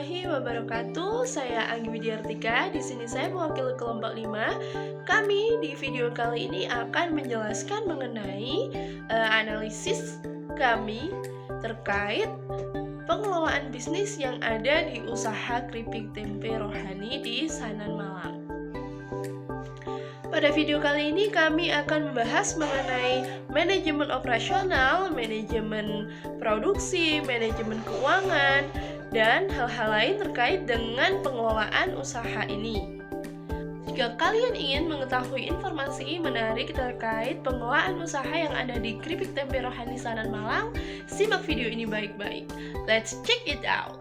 warahmatullahi wabarakatuh. Saya Anggi Widiartika. Di sini saya mewakili kelompok 5. Kami di video kali ini akan menjelaskan mengenai analisis kami terkait pengelolaan bisnis yang ada di usaha keripik tempe rohani di Sanan Malang. Pada video kali ini kami akan membahas mengenai manajemen operasional, manajemen produksi, manajemen keuangan, dan hal-hal lain terkait dengan pengelolaan usaha ini. Jika kalian ingin mengetahui informasi menarik terkait pengelolaan usaha yang ada di Keripik Tempe Rohani Sanan Malang, simak video ini baik-baik. Let's check it out!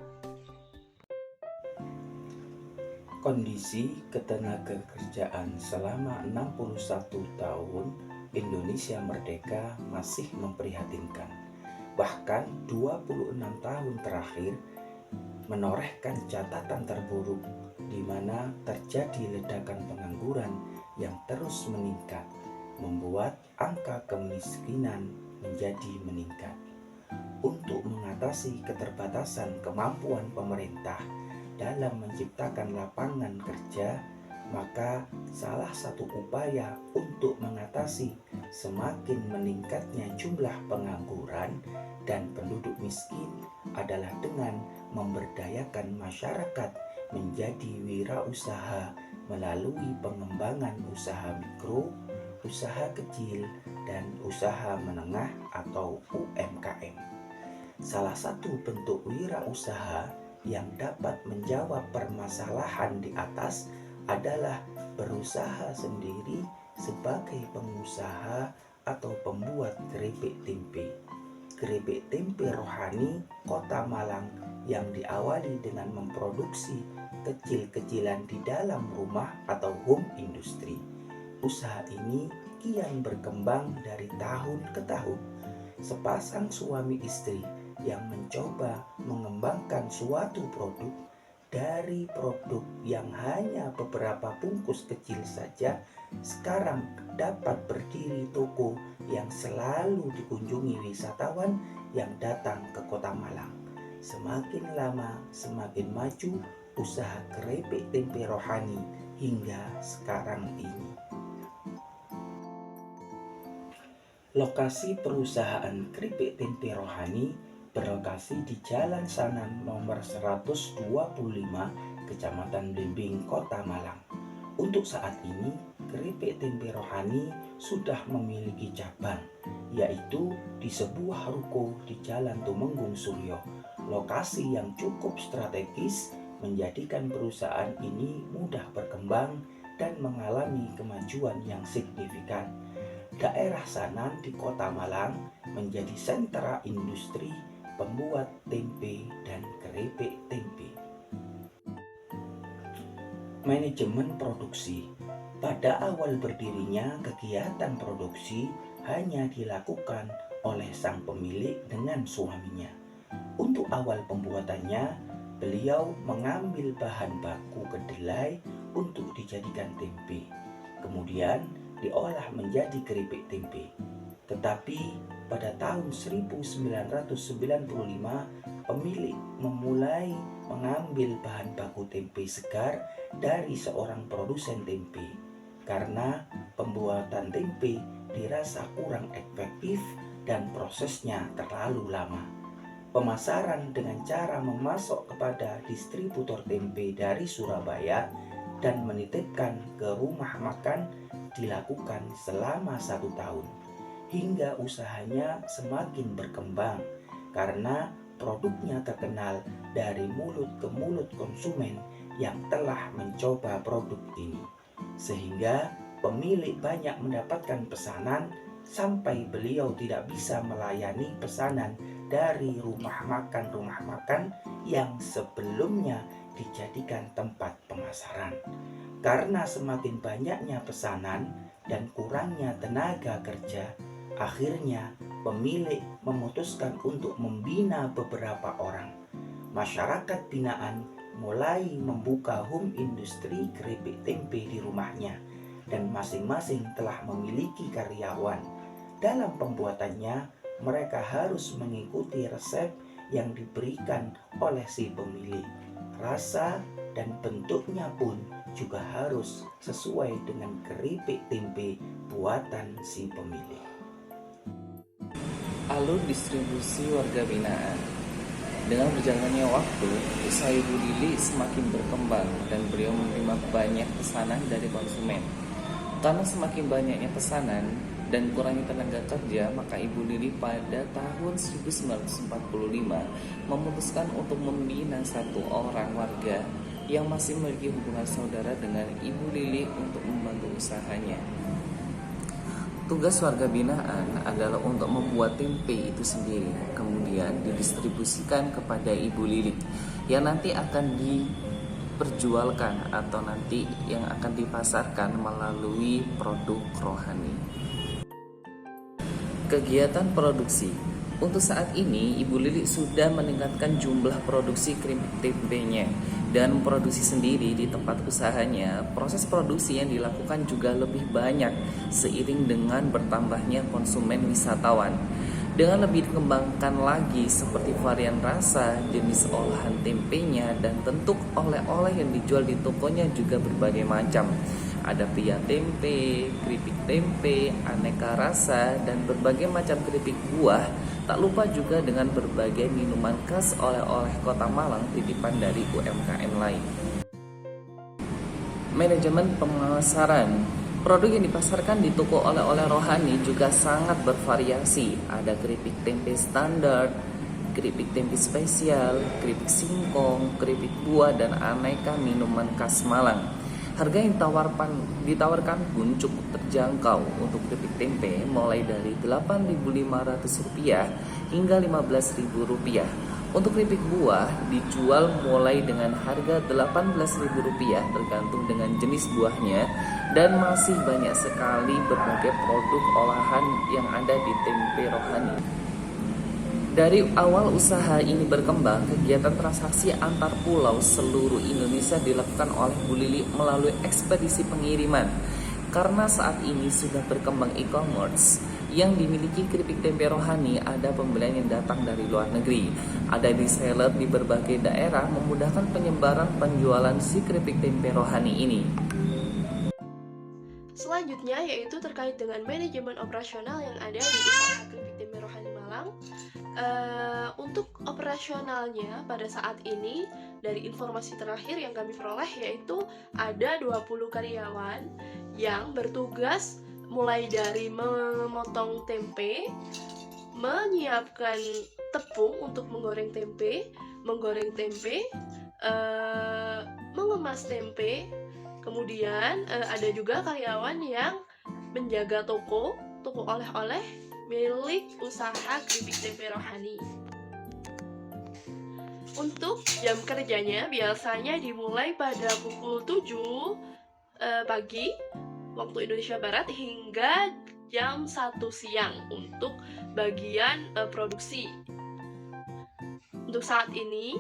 Kondisi ketenagakerjaan selama 61 tahun Indonesia merdeka masih memprihatinkan. Bahkan 26 tahun terakhir menorehkan catatan terburuk di mana terjadi ledakan pengangguran yang terus meningkat, membuat angka kemiskinan menjadi meningkat. Untuk mengatasi keterbatasan kemampuan pemerintah dalam menciptakan lapangan kerja, maka salah satu upaya untuk mengatasi semakin meningkatnya jumlah pengangguran dan penduduk miskin adalah dengan memberdayakan masyarakat menjadi wirausaha melalui pengembangan usaha mikro, usaha kecil, dan usaha menengah atau UMKM. Salah satu bentuk wirausaha yang dapat menjawab permasalahan di atas adalah berusaha sendiri sebagai pengusaha atau pembuat keripik tempe. Keripik tempe rohani Kota Malang yang diawali dengan memproduksi kecil-kecilan di dalam rumah atau home industry. Usaha ini kian berkembang dari tahun ke tahun. Sepasang suami istri yang mencoba mengembangkan suatu produk dari produk yang hanya beberapa bungkus kecil saja, sekarang dapat berdiri toko yang selalu dikunjungi wisatawan yang datang ke Kota Malang. Semakin lama semakin maju usaha keripik tempe rohani hingga sekarang ini. Lokasi perusahaan keripik tempe rohani berlokasi di Jalan Sanan nomor 125, Kecamatan Blimbing, Kota Malang. Untuk saat ini, keripik tempe rohani sudah memiliki cabang, yaitu di sebuah ruko di Jalan Tumenggung Suryo. Lokasi yang cukup strategis menjadikan perusahaan ini mudah berkembang dan mengalami kemajuan yang signifikan. Daerah Sanan di Kota Malang menjadi sentra industri pembuat tempe dan keripik tempe. Manajemen produksi. Pada awal berdirinya, kegiatan produksi hanya dilakukan oleh sang pemilik dengan suaminya. Untuk awal pembuatannya, beliau mengambil bahan baku kedelai untuk dijadikan tempe. Kemudian diolah menjadi keripik tempe. Tetapi pada tahun 1995 pemilik memulai mengambil bahan baku tempe segar dari seorang produsen tempe karena pembuatan tempe dirasa kurang efektif dan prosesnya terlalu lama. Pemasaran dengan cara memasok kepada distributor tempe dari Surabaya dan menitipkan ke rumah makan dilakukan selama 1 tahun, hingga usahanya semakin berkembang karena produknya terkenal dari mulut ke mulut konsumen yang telah mencoba produk ini, sehingga pemilik banyak mendapatkan pesanan sampai beliau tidak bisa melayani pesanan dari rumah makan yang sebelumnya dijadikan tempat pemasaran. Karena semakin banyaknya pesanan dan kurangnya tenaga kerja, akhirnya pemilik memutuskan untuk membina beberapa orang. Masyarakat binaan mulai membuka home industri keripik tempe di rumahnya dan masing-masing telah memiliki karyawan. Dalam pembuatannya, mereka harus mengikuti resep yang diberikan oleh si pemilik. Rasa dan bentuknya pun juga harus sesuai dengan keripik tempe buatan si pemilik. Alur distribusi warga binaan. Dengan berjalannya waktu, usaha Ibu Lili semakin berkembang dan beliau menerima banyak pesanan dari konsumen. Karena semakin banyaknya pesanan dan kurangnya tenaga kerja, maka Ibu Lili pada tahun 1945 memutuskan untuk membina satu orang warga yang masih memiliki hubungan saudara dengan Ibu Lili untuk membantu usahanya. Tugas warga binaan adalah untuk membuat tempe itu sendiri, kemudian didistribusikan kepada Ibu Lili yang nanti akan diperjualkan atau nanti yang akan dipasarkan melalui produk rohani. Kegiatan produksi. Untuk saat ini, Ibu Lili sudah meningkatkan jumlah produksi keripik tempenya dan memproduksi sendiri di tempat usahanya. Proses produksi yang dilakukan juga lebih banyak seiring dengan bertambahnya konsumen wisatawan. Dengan lebih dikembangkan lagi seperti varian rasa, jenis olahan tempenya, dan bentuk oleh-oleh yang dijual di tokonya juga berbagai macam. Ada pria tempe, keripik tempe, aneka rasa, dan berbagai macam keripik buah. Tak lupa juga dengan berbagai minuman khas oleh-oleh Kota Malang titipan dari UMKM lain. Manajemen pemasaran. Produk yang dipasarkan di toko oleh-oleh rohani juga sangat bervariasi. Ada keripik tempe standar, keripik tempe spesial, keripik singkong, keripik buah, dan aneka minuman khas Malang. Harga yang ditawarkan pun cukup terjangkau untuk keripik tempe mulai dari Rp8.500 hingga Rp15.000. Untuk keripik buah dijual mulai dengan harga Rp18.000 tergantung dengan jenis buahnya, dan masih banyak sekali berbagai produk olahan yang ada di tempe rohani. Dari awal usaha ini berkembang, kegiatan transaksi antar pulau seluruh Indonesia dilakukan oleh Bu Lili melalui ekspedisi pengiriman. Karena saat ini sudah berkembang e-commerce yang dimiliki keripik tempe rohani, ada pembelian yang datang dari luar negeri. Ada reseller di berbagai daerah memudahkan penyebaran penjualan si keripik tempe rohani ini. Selanjutnya yaitu terkait dengan manajemen operasional yang ada di usaha keripik tempe rohani Malang. Untuk operasionalnya pada saat ini dari informasi terakhir yang kami peroleh yaitu ada 20 karyawan yang bertugas mulai dari memotong tempe, menyiapkan tepung untuk menggoreng tempe, mengemas tempe. Kemudian ada juga karyawan yang menjaga toko oleh-oleh milik usaha keripik tempe rohani. Untuk jam kerjanya biasanya dimulai pada pukul 7 pagi waktu Indonesia Barat hingga jam 1 siang untuk bagian produksi. Untuk saat ini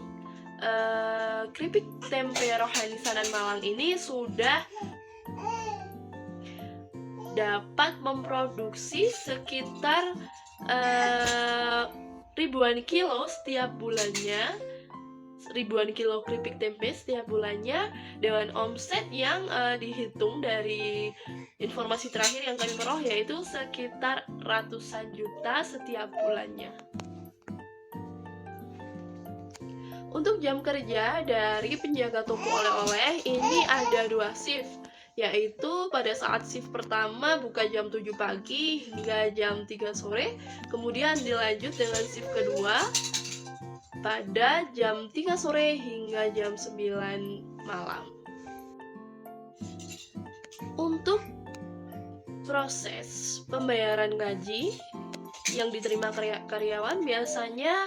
keripik tempe rohani Sanan Malang ini sudah dapat memproduksi sekitar ribuan kilo keripik tempe setiap bulannya, dengan omset yang dihitung dari informasi terakhir yang kami peroleh yaitu sekitar ratusan juta setiap bulannya. Untuk jam kerja dari penjaga toko oleh-oleh ini ada 2 shift, yaitu pada saat shift pertama buka jam 7 pagi hingga jam 3 sore, kemudian dilanjut dengan shift kedua pada jam 3 sore hingga jam 9 malam. Untuk proses pembayaran gaji yang diterima karyawan, biasanya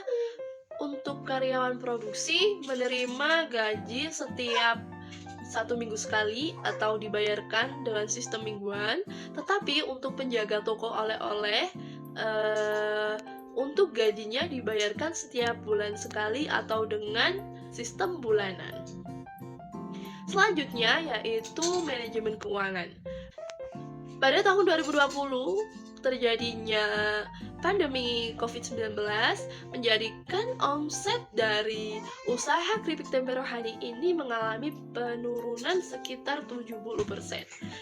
untuk karyawan produksi menerima gaji setiap 1 minggu sekali atau dibayarkan dengan sistem mingguan. Tetapi untuk penjaga toko oleh-oleh untuk gajinya dibayarkan setiap bulan sekali atau dengan sistem bulanan. Selanjutnya yaitu manajemen keuangan. Pada tahun 2020 terjadinya pandemi COVID-19 menjadikan omset dari usaha keripik tempe rohani ini mengalami penurunan sekitar 70%.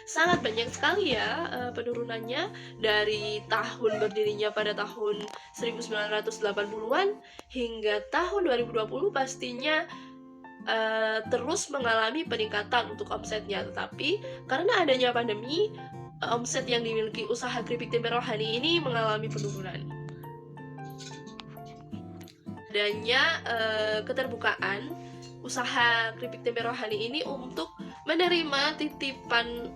Sangat banyak sekali ya penurunannya dari tahun berdirinya pada tahun 1980-an hingga tahun 2020 pastinya terus mengalami peningkatan untuk omsetnya. Tetapi karena adanya pandemi, omset yang dimiliki usaha keripik tempe rohani ini mengalami penurunan. Adanya keterbukaan usaha keripik tempe rohani ini untuk menerima titipan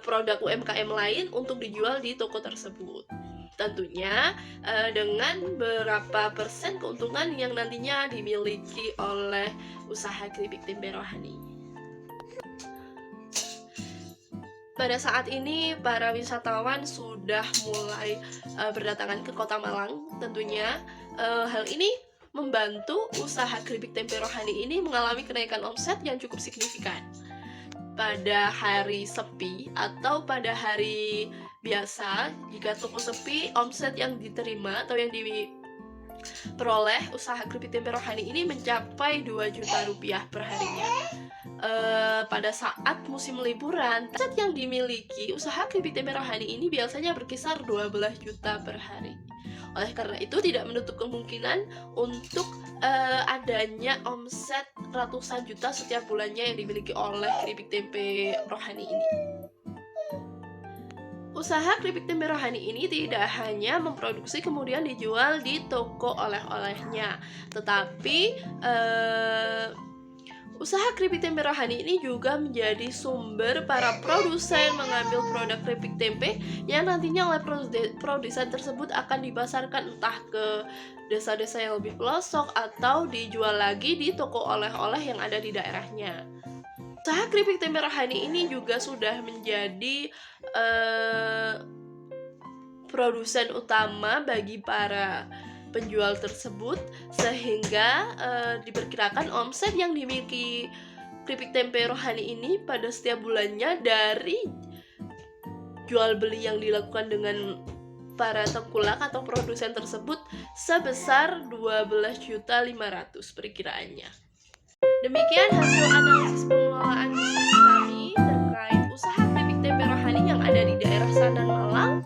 produk UMKM lain untuk dijual di toko tersebut. Tentunya dengan berapa persen keuntungan yang nantinya dimiliki oleh usaha keripik tempe rohani. Pada saat ini para wisatawan sudah mulai berdatangan ke Kota Malang. Tentunya hal ini membantu usaha keripik tempe rohani ini mengalami kenaikan omset yang cukup signifikan. Pada hari sepi atau pada hari biasa, jika toko sepi, omset yang diterima atau yang diperoleh usaha keripik tempe rohani ini mencapai 2 juta rupiah per harinya. Pada saat musim liburan, omset yang dimiliki usaha keripik tempe rohani ini biasanya berkisar 12 juta per hari. Oleh karena itu tidak menutup kemungkinan untuk adanya omset ratusan juta setiap bulannya yang dimiliki oleh keripik tempe rohani ini. Usaha keripik tempe rohani ini tidak hanya memproduksi kemudian dijual di toko oleh-olehnya, tetapi usaha keripik tempe rohani ini juga menjadi sumber para produsen mengambil produk keripik tempe yang nantinya oleh produsen tersebut akan dipasarkan entah ke desa-desa yang lebih pelosok atau dijual lagi di toko oleh-oleh yang ada di daerahnya. Usaha keripik tempe rohani ini juga sudah menjadi produsen utama bagi para penjual tersebut, sehingga diperkirakan omset yang dimiliki keripik tempe rohani ini pada setiap bulannya dari jual beli yang dilakukan dengan para tengkulak atau produsen tersebut sebesar 12.500.000 perkiraannya. Demikian hasil analisis pengelolaan bisnis kami terkait usaha keripik tempe rohani yang ada di daerah Sandan Malang.